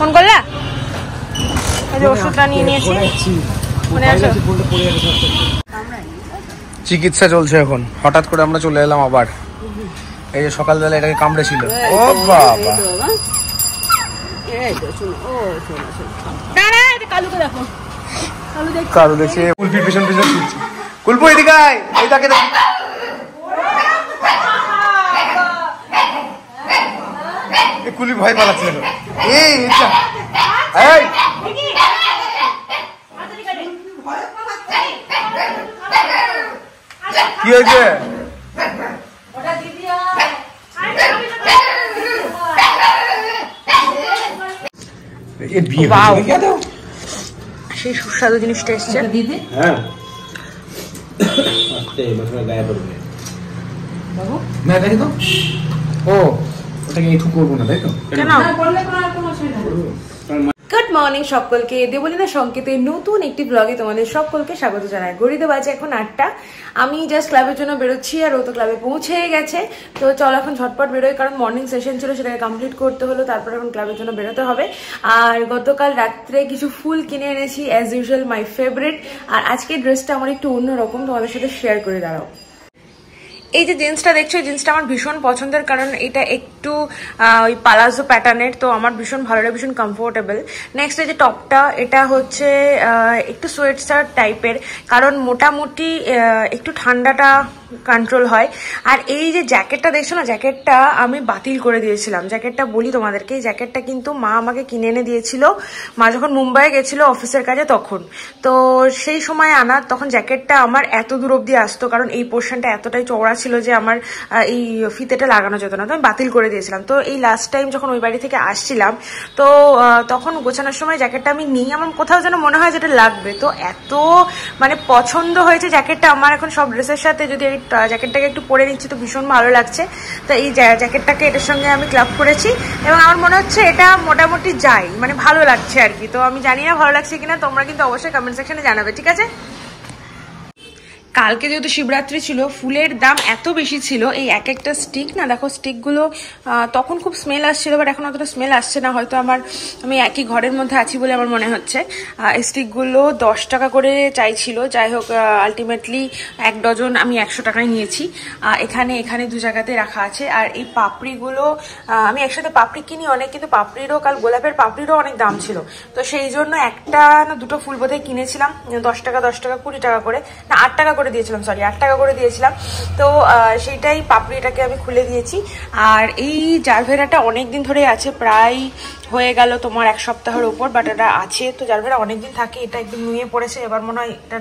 Phone করলা? ওষুধটা নিয়ে নিয়েছি। চিকিৎসা চলছে এখন। হঠাৎ করে আমরা চলে এলাম আবার। এই যে সকালবেলা এটাকে কামড়েছিল। ও বাবা, কালু দেখছে কুলপির পেছন পেছন ছুটছে। কুলপু এদিকে আয়, এই তাকে দেখ। কুলি ভয় পালাচ্ছে। এই কি হয়েছে? সেই সুস্বাদু জিনিসটা এসছে। ও ওটাকে একটু করবো না, তাই তো? গুড মর্নিং সকলকে, দেবলীনা সংকেতের নতুন একটি ব্লগে তোমাদের সকলকে স্বাগত জানাই। ঘড়িতে বাজে এখন 8টা। আমি জাস্ট ক্লাবের জন্য বেরোচ্ছি, আর ও তো ক্লাবে পৌঁছে গেছে। তো চল এখন ঝটপট বেরোয়, কারণ মর্নিং সেশন ছিল, সেটাকে কমপ্লিট করতে হলো। তারপর এখন ক্লাবের জন্য বেরোতে হবে। আর গতকাল রাত্রে কিছু ফুল কিনে এনেছি, অ্যাজ ইউজুয়াল মাই ফেভারিট। আর আজকে ড্রেসটা আমার একটু অন্যরকম, তোমাদের সাথে শেয়ার করে দাঁড়াও। এই যে জিন্সটা দেখছো, এই জিন্সটা আমার ভীষণ পছন্দের, কারণ এটা একটু ওই পালাজো প্যাটার্নের, তো আমার ভীষণ ভালো লাগে, ভীষণ কমফোর্টেবল। নেক্সট এই যে টপটা, এটা হচ্ছে একটু সোয়েট শার্ট টাইপের, কারণ মোটামুটি একটু ঠান্ডাটা কন্ট্রোল হয়। আর এই যে জ্যাকেটটা দেখছো না, জ্যাকেটটা আমি বাতিল করে দিয়েছিলাম। জ্যাকেটটা বলি তোমাদেরকে, এই জ্যাকেটটা কিন্তু মা আমাকে কিনে এনে দিয়েছিল, মা যখন মুম্বাইয়ে গেছিল অফিসের কাজে তখন। তো সেই সময় আনা, তখন জ্যাকেটটা আমার এত দূর অব্দি আসতো, কারণ এই পোর্শনটা এতটাই চওড়া ছিল যে আমার এই ফিতেটা লাগানো যেত না, তো আমি বাতিল করে দিয়েছিলাম। তো এই লাস্ট টাইম যখন ওই বাড়ি থেকে আসছিলাম, তো তখন গোছানোর সময় জ্যাকেটটা আমি নিই, আমার কোথাও যেন মনে হয় যেটা লাগবে। তো এত মানে পছন্দ হয়েছে জ্যাকেটটা আমার, এখন সব ড্রেসের সাথে যদি এই জ্যাকেটটাকে একটু পরে নিচ্ছি তো ভীষণ ভালো লাগছে। তো এই জ্যাকেটটাকে এটার সঙ্গে আমি ক্লাব করেছি, এবং আমার মনে হচ্ছে এটা মোটামুটি যাই, মানে ভালো লাগছে আর কি। তো আমি জানি না ভালো লাগছে কিনা, তোমরা কিন্তু অবশ্যই কমেন্ট সেকশনে জানাবে, ঠিক আছে? কালকে যেহেতু শিবরাত্রি ছিল, ফুলের দাম এত বেশি ছিল। এই এক একটা স্টিক না, দেখো স্টিকগুলো তখন খুব স্মেল আসছিল, বাট এখন অতটা স্মেল আসছে না, হয়তো আমি একই ঘরের মধ্যে আছি বলে আমার মনে হচ্ছে। এই স্টিকগুলো 10 টাকা করে চাইছিল, যাই হোক আলটিমেটলি 1 ডজন আমি 100 টাকায় নিয়েছি। এখানে 2 জায়গাতে রাখা আছে। আর এই পাপড়িগুলো আমি একসাথে পাপড়ি কিনি অনেক, কিন্তু পাপড়িরও কাল গোলাপের পাপড়িরও অনেক দাম ছিল, তো সেই জন্য একটা না দুটো ফুল বোধহয় কিনেছিলাম 10 টাকা 20 টাকা করে, না 8 টাকা করে দিয়েছিলাম, সরি 8 টাকা করে দিয়েছিলাম। তো সেইটাই পাপড়িটাকে আমি খুলে দিয়েছি। আর এই জারভেরাটা অনেকদিন ধরে আছে, প্রায় হয়ে গেল তোমার 1 সপ্তাহের উপর, বাট এটা আছে। তো জারভেরা অনেকদিন থাকে, এটা একদম নুয়ে পড়েছে, এবার মনে হয় এটা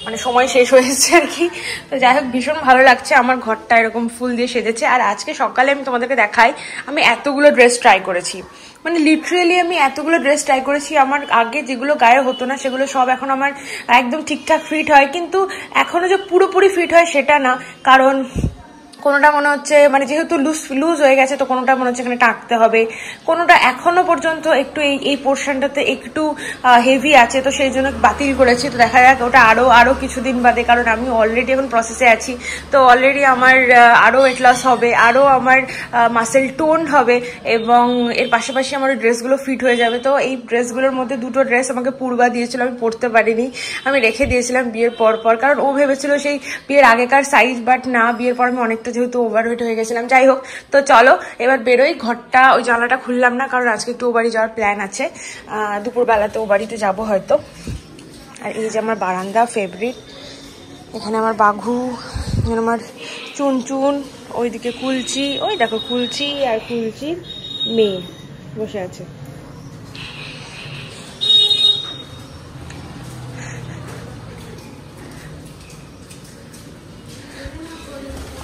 মানে সময় শেষ হয়েছে আর কি। তো যাই হোক ভীষণ ভালো লাগছে, আমার ঘরটা এরকম ফুল দিয়ে সেজেছে। আর আজকে সকালে আমি তোমাদেরকে দেখাই, আমি এতগুলো ড্রেস ট্রাই করেছি, মানে লিটারেলি আমি এতগুলো ড্রেস ট্রাই করেছি। আমার আগে যেগুলো গায়ে হতো না সেগুলো সব এখন আমার একদম ঠিকঠাক ফিট হয়, কিন্তু এখনো যে পুরোপুরি ফিট হয় সেটা না, কারণ কোনোটা মনে হচ্ছে মানে যেহেতু লুজ হয়ে গেছে, তো কোনোটা মনে হচ্ছে এখানে টাকতে হবে, কোনোটা এখনো পর্যন্ত একটু এই পোর্শনটাতে একটু হেভি আছে, তো সেই জন্য বাতিল করেছি। তো দেখা যাক ওটা আরো কিছুদিন বাদে, কারণ আমি অলরেডি এখন প্রসেসে আছি, তো অলরেডি আমার আরো ওয়েট লস হবে, আরো আমার মাসেল টোন হবে, এবং এর পাশাপাশি আমার ড্রেসগুলো ফিট হয়ে যাবে। তো এই ড্রেসগুলোর মধ্যে 2টো ড্রেস আমাকে পূর্বা দিয়েছিল, আমি পরতে পারিনি, আমি রেখে দিয়েছিলাম বিয়ের পর, কারণ ও ভেবেছিল সেই বিয়ের আগেকার সাইজ, বাট না, বিয়ের পর আমি অনেকটা যেহেতু ওভারওয়েট হয়ে গেছিলাম। যাই হোক, তো চলো এবার বেরোই। ঘরটা ওই জানলাটা খুললাম না, কারণ আজকে একটু ও বাড়ি যাওয়ার প্ল্যান আছে, দুপুরবেলাতে ও বাড়িতে যাবো হয়তো। আর এই যে আমার বারান্দা ফেভারিট, এখানে আমার বাঘু, এখানে আমার চুনচুন, ওইদিকে কুলচি, ওই দেখো কুলচি আর কুলচির মেয়ে বসে আছে।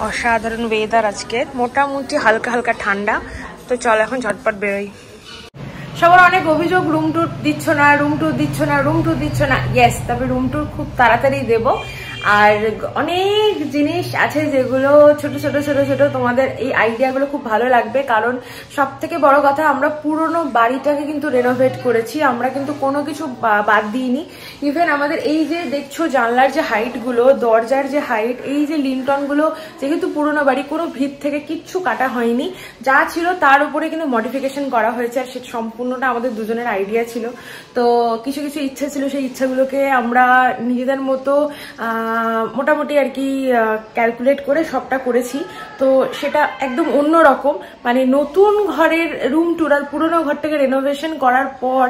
অসাধারণ ওয়েদার আজকে, মোটামুটি হালকা হালকা ঠান্ডা। তো চল এখন ঝটপট বেরোই। সবার অনেক অভিযোগ, রুম ট্যুর দিচ্ছ না, রুম ট্যুর দিচ্ছ না, রুম ট্যুর দিচ্ছ না। ইয়েস, তবে রুম ট্যুর খুব তাড়াতাড়ি দেবো। আর অনেক জিনিস আছে যেগুলো ছোট ছোট ছোট ছোট, তোমাদের এই আইডিয়াগুলো খুব ভালো লাগবে। কারণ সব থেকে বড় কথা, আমরা পুরোনো বাড়িটাকে কিন্তু রেনোভেট করেছি, আমরা কিন্তু কোনো কিছু বাদ দিইনি। ইভেন আমাদের এই যে দেখছো জানলার যে হাইট গুলো, দরজার যে হাইট, এই যে লিন্টন গুলো, যেহেতু পুরোনো বাড়ি, কোনো ভিত থেকে কিচ্ছু কাটা হয়নি, যা ছিল তার উপরে কিন্তু মডিফিকেশন করা হয়েছে। আর সেটা সম্পূর্ণটা আমাদের দুজনের আইডিয়া ছিল। তো কিছু কিছু ইচ্ছা ছিল, সেই ইচ্ছাগুলোকে আমরা নিজেদের মতো মোটামুটি আর কি ক্যালকুলেট করে সবটা করেছি। তো সেটা একদম অন্যরকম, মানে নতুন ঘরের রুম টুর আর পুরোনো ঘরটাকে রেনোভেশন করার পর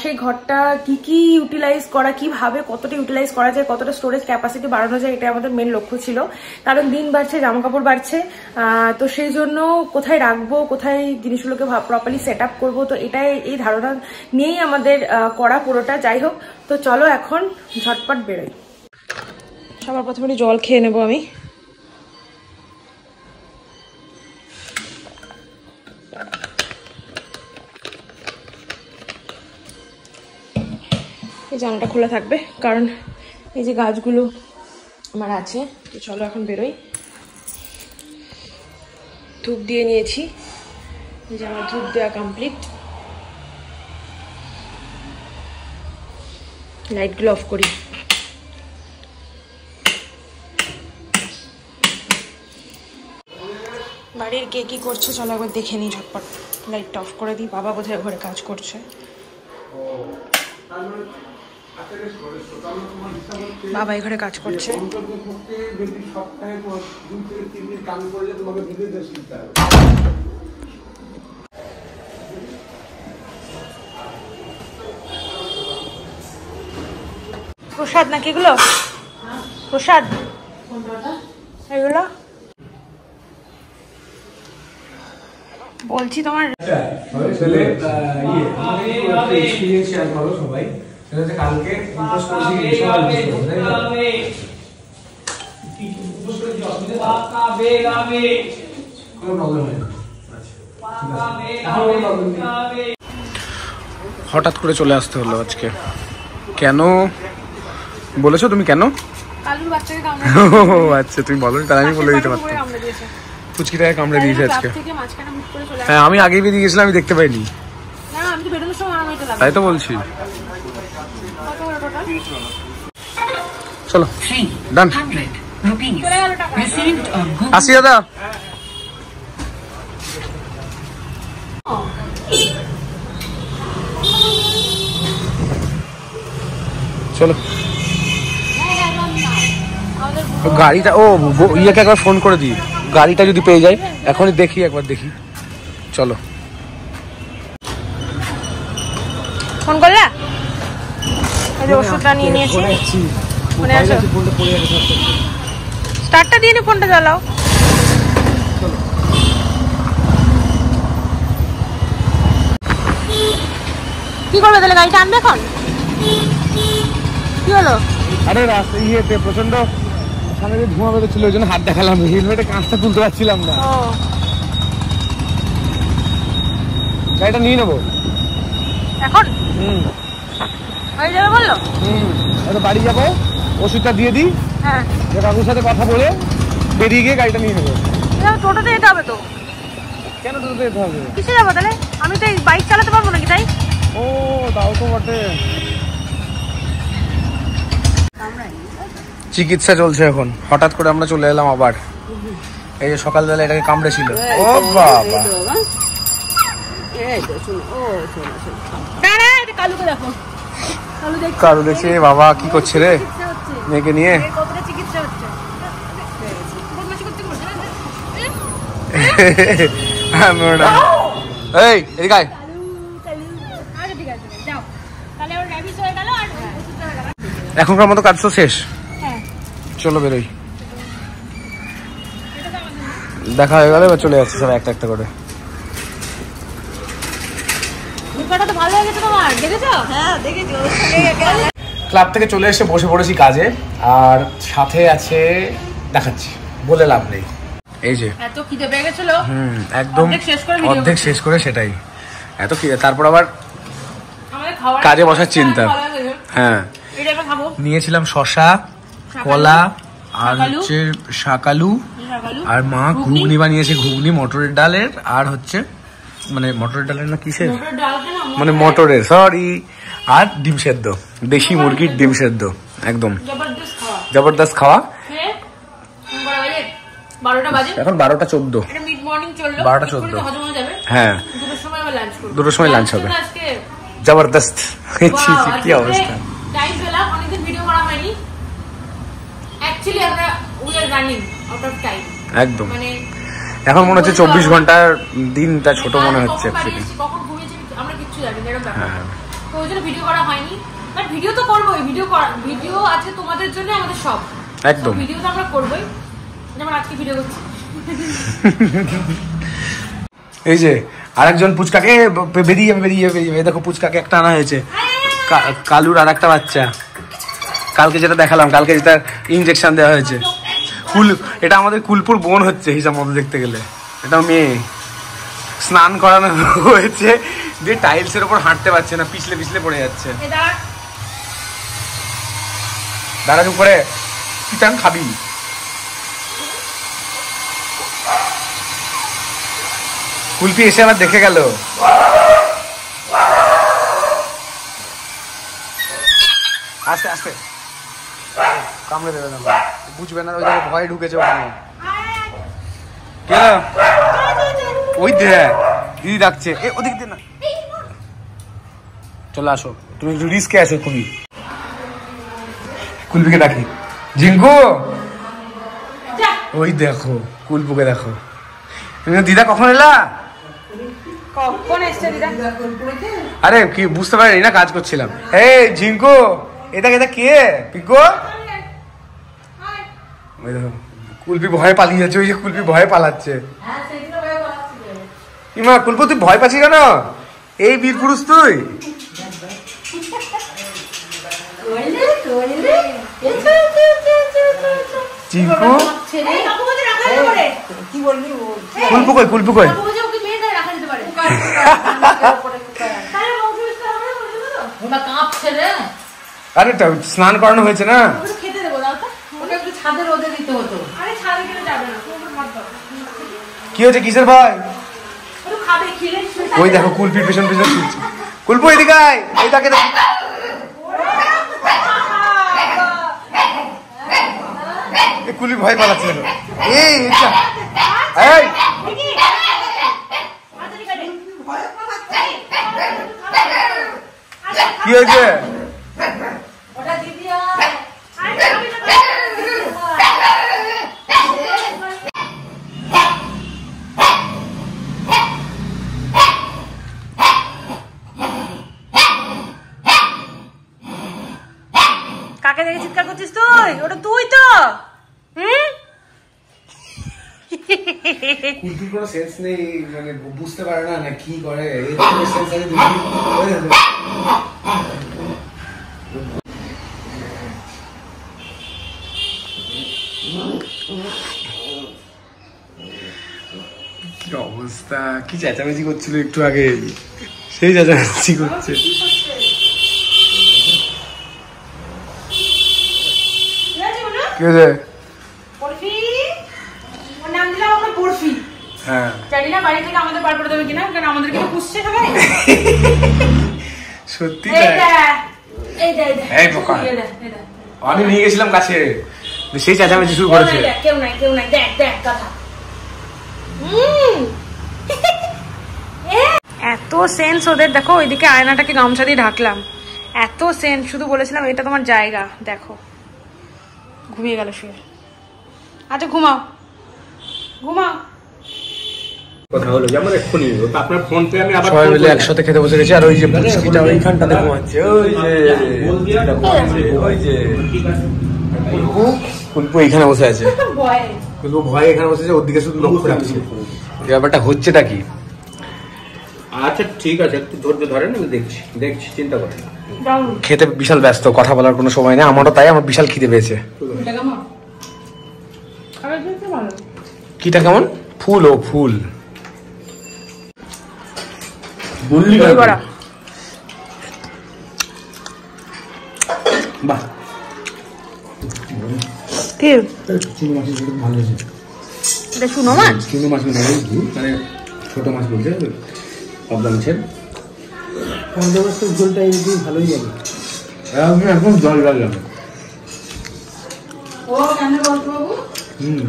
সেই ঘরটা কি কি ইউটিলাইজ করা, কিভাবে কতটা ইউটিলাইজ করা যায়, কতটা স্টোরেজ ক্যাপাসিটি বাড়ানো যায়, এটা আমাদের মেন লক্ষ্য ছিল। কারণ দিন বাড়ছে, জামা কাপড় বাড়ছে, তো সেই জন্য কোথায় রাখবো, কোথায় জিনিসগুলোকে প্রপারলি সেট আপ করবো, তো এটাই এই ধারণা নিয়েই আমাদের করা পুরোটা। যাই হোক, তো চলো এখন ঝটপট বেরোই। সবার প্রথমে জল খেয়ে নেবো আমি। এই জানালাটা খোলা থাকবে কারণ এই যে গাছগুলো আমার আছে। তো চলো এখন বেরোই। ধূপ দিয়ে নিয়েছি, এই যে আমার ধূপ দেওয়া কমপ্লিট। লাইটগুলো অফ করি। বাড়ির কে কি করছে চলো একবার দেখে নিই ঝটপট। লাইটটা অফ করে দিই, বাবা বোধহয় ঘরে কাজ করছে। বাবা এই ঘরে কাজ করছে। প্রসাদ নাকি এগুলো? প্রসাদ এগুলো বলছি তোমার। কালকে হঠাৎ করে চলে আসতে হলো আজকে। কেন বলেছো তুমি? কেন? আচ্ছা তুমি বলো, তাহলে আমি বলে দিতে পারতাম। পুচকিটাকে কামড়ে দিয়েছে আজকে। হ্যাঁ আমি আগেই বেরিয়ে গেছিলাম, আমি দেখতে পাইনি। তাই তো বলছি। চলো ডান। 80 দাদা। চলো গাড়িটা, ও ইয়েকে একবার ফোন করে দিই, গাড়িটা যদি পেয়ে যায়। এখনই দেখি, একবার দেখি। চলো ফোন করলা? এই যে ওষুধটা নিয়ে নিয়েছি, মনে আছে? স্টার্টটা দিয়ে নি, ফোনটা চালাও। কি করবে তাহলে? গাড়িটা আনবে এখন? কি হলো? আরে রাস্তা ইয়েতে প্রচন্ড সামনে ধোঁয়া বেরোচ্ছিল, ওই জন্য হাত দেখালাম, হেলমেটে কাঁচটা তুলতে পারছিলাম না। গাড়িটা নিয়ে নেবো এখন। হয়ে যাবে বললো। বাড়ি যাবো, ওষুধটা দিয়ে দিই। হ্যাঁ কাকুর সাথে কথা বলে বেরিয়ে গিয়ে গাড়িটা নিয়ে নেবো। টোটোতে যেতে হবে তো। কেন টোটোতে যেতে হবে? কিসে যাবো তাহলে? আমি তো বাইক চালাতে পারবো নাকি? তাই। ও তাও তো বটে। চিকিৎসা চলছে এখন। হঠাৎ করে আমরা চলে এলাম আবার। এই যে সকালবেলা এটাকে কামড়েছিল। ও বাবা, কালু দেখছে বাবা কি করছে রে মেয়েকে নিয়ে। এই এদিকে আয়। এখনকার মতো কাজ তো শেষ। চলো বেরোই। দেখা হয়ে গেল, এবার চলে যাচ্ছে সব একটা একটা করে। ক্লাব থেকে চলে এসে বসে পড়েছি কাজে, আর সাথে আছে দেখাচ্ছি, বলে লাভ নেই। এই যে এত খিদে পেয়ে গেছিল, একদম অর্ধেক শেষ করে সেটাই এত খিদে। তারপর আবার কাজে বসার চিন্তা। হ্যাঁ নিয়েছিলাম শসা, কলা, আর হচ্ছে শাকালু, আর মা ঘুগনি বানিয়েছে, ঘুগনি মটরের ডালের, আর হচ্ছে মানে মটরের ডালের না কিসের, মানে মটরের, সরি, আর ডিম সেদ্ধ, দেশি মুরগির ডিম সেদ্ধ, একদম জবরদস্ত খাওয়া। এখন 12:14, 12:14, হ্যাঁ 2টোর সময় লাঞ্চ হবে। জবরদস্ত, কি অবস্থা। একদম এখন মনে হচ্ছে 24 ঘন্টার দিনটা ছোট মনে হচ্ছে। একদম এই যে আরেকজন পুচকাকে বেরিয়ে দেখো, পুচকাকে একটা আনা হয়েছে, কালুর আর একটা বাচ্চা, কালকে যেটা দেখালাম, কালকে যেটা ইনজেকশন দেওয়া হয়েছে। এটা আমাদের কুলপুর বোন হচ্ছে হিসাব মতো দেখতে গেলে, এটা মেয়ে। স্নান করানো হয়েছে দিয়ে টাইলসের উপর হাঁটতে পারছে না, পিছলে পিছলে পড়ে যাচ্ছে। দাঁড়া চুপ করে, কি চান খাবি? কুলপি এসে আবার দেখে গেল। আস্তে আস্তে কামড়ে দেবে না, বুঝবে না, ওই জায়গায় ভয় ঢুকেছে ওখানে। ওই দে দিদি ডাকছে, ওদিক দিয়ে না, চলে আসো, তুমি একটু রিস্কে আছো খুবই। কুলপিকে ডাকি, ঝিঙ্কু, ওই দেখো কুলপুকে দেখো। দিদা কখন এলা? আরে কি বুঝতে পারি না, কাজ করছিলাম। এই ঝিঙ্কু, এটা কে? পিকো, কুলপি ভয়ে পালিয়ে যাচ্ছে, ওই যে কুলপি ভয়ে পালাচ্ছে। ইমা কুলপু তুই ভয় পাচ্ছিস কেন? এই বীর পুরুষ তুই। চিঙ্কু, কুলপু কই, কুলপু কই? আরে স্নান করানো হয়েছে না, কি হয়েছে, কিসের ভয়? ওই দেখো কুলপির পেছন পেছন ছুটছে। কুলপু এদিকে আয়, এই তাকে দেখ, কুলপি ভয় পালাচ্ছে। এই কি হয়েছে? কাকে দেখে চিৎকার করছিস তুই? ওটা তুই তো। কুলপির কোনো সেন্স নেই, মানে বুঝতে পারে না কি করে। কি অবস্থা, কি চেঁচামেচি করছিল একটু আগে, সেই চেঁচামেচি করছে। কি হয়েছে? হ্যাঁ জানি না বাড়ি থেকে আমাদের বার করে দেবে কিনা, কারণ আমাদের কিন্তু পুষছে সবাই। সত্যি আমি নিয়ে গেছিলাম কাছে, সেই চেঁচামেচি শুরু করেছে। কেউ নাই, কেউ নাই, দেখ দেখ কথা। এত সেন্স ওদের, দেখো ওইদিকে আয়নাটাকে গামছা দিয়ে ঢাকলাম, এত সেন্স। শুধু বলেছিলাম এটা তোমার জায়গা, দেখো ঘুমিয়ে গেল শুয়ে। আচ্ছা ঘুমাও, ঘুমাও। কথা হলো যেমন এক্ষুনি আপনার ফোন পে আমি আবার সবাই মিলে একসাথে খেতে বসে গেছি। আর ওই যে পুচকিটা ওইখানটাতে ঘুমাচ্ছে, ওই যে কুলপু এইখানে বসে আছে, কুলপু ভয় এখানে বসেছে, ওর দিকে শুধু লক্ষ্য রাখছে। এই ব্যাপারটা হচ্ছেটা কি? আচ্ছা ঠিক আছে, একটু ধৈর্য ধরেন, আমি দেখছি, চিন্তা করেন না। খেতে বিশাল ব্যস্ত, কথা বলার কোনো সময় নেই আমারও, তাই আমার বিশাল খিদে পেয়েছে। কিটা কেমন? ফুল, ও ফুল বাহ কি চুনো মাছ ভালো হয়েছে। এটা চুনো মাছ? চুনো মাছ মানে ছোট মাছ বলছে, পাবদা মাছের। পাবদা মাছের ঝোলটা এমনি ভালোই লাগে, এখন জল জল লাগে। ও কেন বলতো বাবু,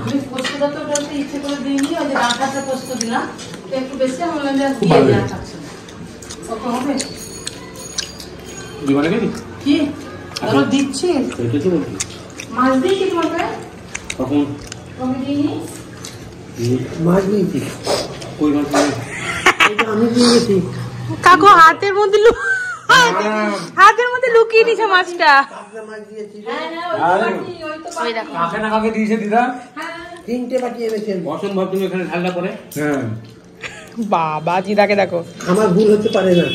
আমি পোস্তটা তো বলতে ইচ্ছে করে দিইনি, ওই যে ডাঁটাটা পোস্ত দিলাম একটু বেশি, আমার লাগে দিয়ে দেওয়া থাকছে কত হবে জীবনে কি ধরো দিচ্ছি মাছ দিয়েছি তোমাকে কখন আমি দিইনি মাছ দিয়েছি, কই মাছ আমি দিয়ে গেছি। কাকু হাতের মধ্যে হাতের মধ্যে লুকিয়ে নিছে মাছটা। ওই দেখো কাকে না কাকে দিয়েছে দিদা, 3টে বাটি এনেছেন। অসম্ভব তুমি এখানে ঠান্ডা করে। হ্যাঁ বাবা দিদাকে দেখো, আমার ভুল হতে পারে না,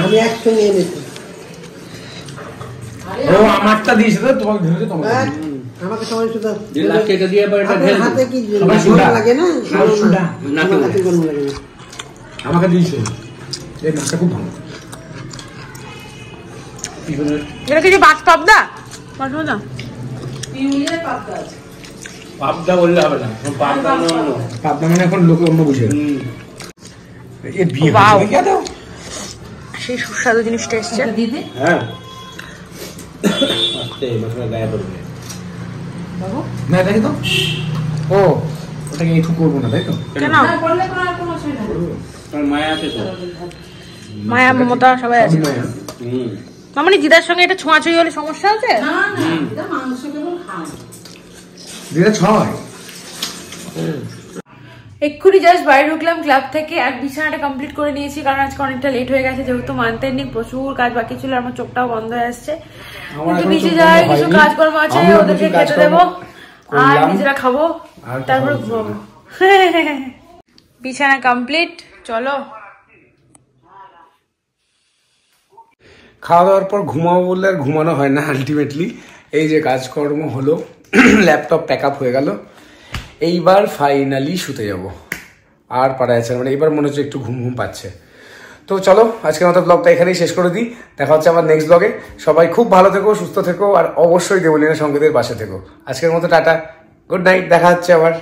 আমি একসঙ্গে এনেছি। ও আমারটা দিয়েছে তো তোমাকে ভেবেছে তোমাকে। আমাকে সবাই শুধু লাস্টে এটা দিয়ে আবার এটা ঢেল হাতে কি সবাই সুদা লাগে না, সুদা নাকি হাতে গরম লাগে না। আমাকে দিয়েছে, এই মাছটা খুব ভালো। এটা কিছু বাস পাবদা মাছ না, পিউলিয়ার পাতা আছে পাবদা বললে হবে না, পাবদা অন্য, পাবদা মানে এখন লোকে অন্য বুঝে। এ বিয়ে Wow. হয়েছে দাও, সেই সুস্বাদু জিনিসটা এসছে। দিদি হ্যাঁ আস্তে মশলা গায়ে পড়বে বাবু না, দেখি তো। ও ওটাকে একটু করবো না, তাই তো? কেন না করলে কোনো আর কোনো অসুবিধা নেই। কারণ মায়া আছে তো। মায়া মমতা সবাই আছে। মায়া। মামনি দিদার সঙ্গে এটা ছোঁয়াছুঁই হলে সমস্যা আছে? না না এটা মাংস কেবল খায়। দিদা ছয়। এক্ষুনি জাস্ট বাইরে ঢুকলাম ক্লাব থেকে, আর বিছানাটা কমপ্লিট করে নিয়েছি কারণ আজকে অনেকটা লেট হয়ে গেছে, যেহেতু মানতে নেই, প্রচুর কাজ বাকি ছিল, আমার চোখটাও বন্ধ হয়ে আসছে। কিন্তু নিচে যাই, কিছু কাজকর্ম আছে, ওদেরকে খেতে দেবো আর নিজেরা খাবো, তারপরে ঘুমাবো। বিছানা কমপ্লিট, চলো। খাওয়া দাওয়ার পর ঘুমাবো বললে আর ঘুমানো হয় না আলটিমেটলি। এই যে কাজকর্ম হলো, ল্যাপটপ প্যাক আপ হয়ে গেল, এইবার ফাইনালি শুতে যাব। আর পাড়ায় আছে মানে এবার মনে হচ্ছে একটু ঘুম ঘুম পাচ্ছে। তো চলো আজকের মতো ব্লগটা এখানেই শেষ করে দিই, দেখা হচ্ছে আমার নেক্সট ব্লগে। সবাই খুব ভালো থেকো, সুস্থ থেকো, আর অবশ্যই দেবলীনা সংগীতের পাশে থেকো। আজকের মতো টাটা, গুড নাইট, দেখা হচ্ছে আবার।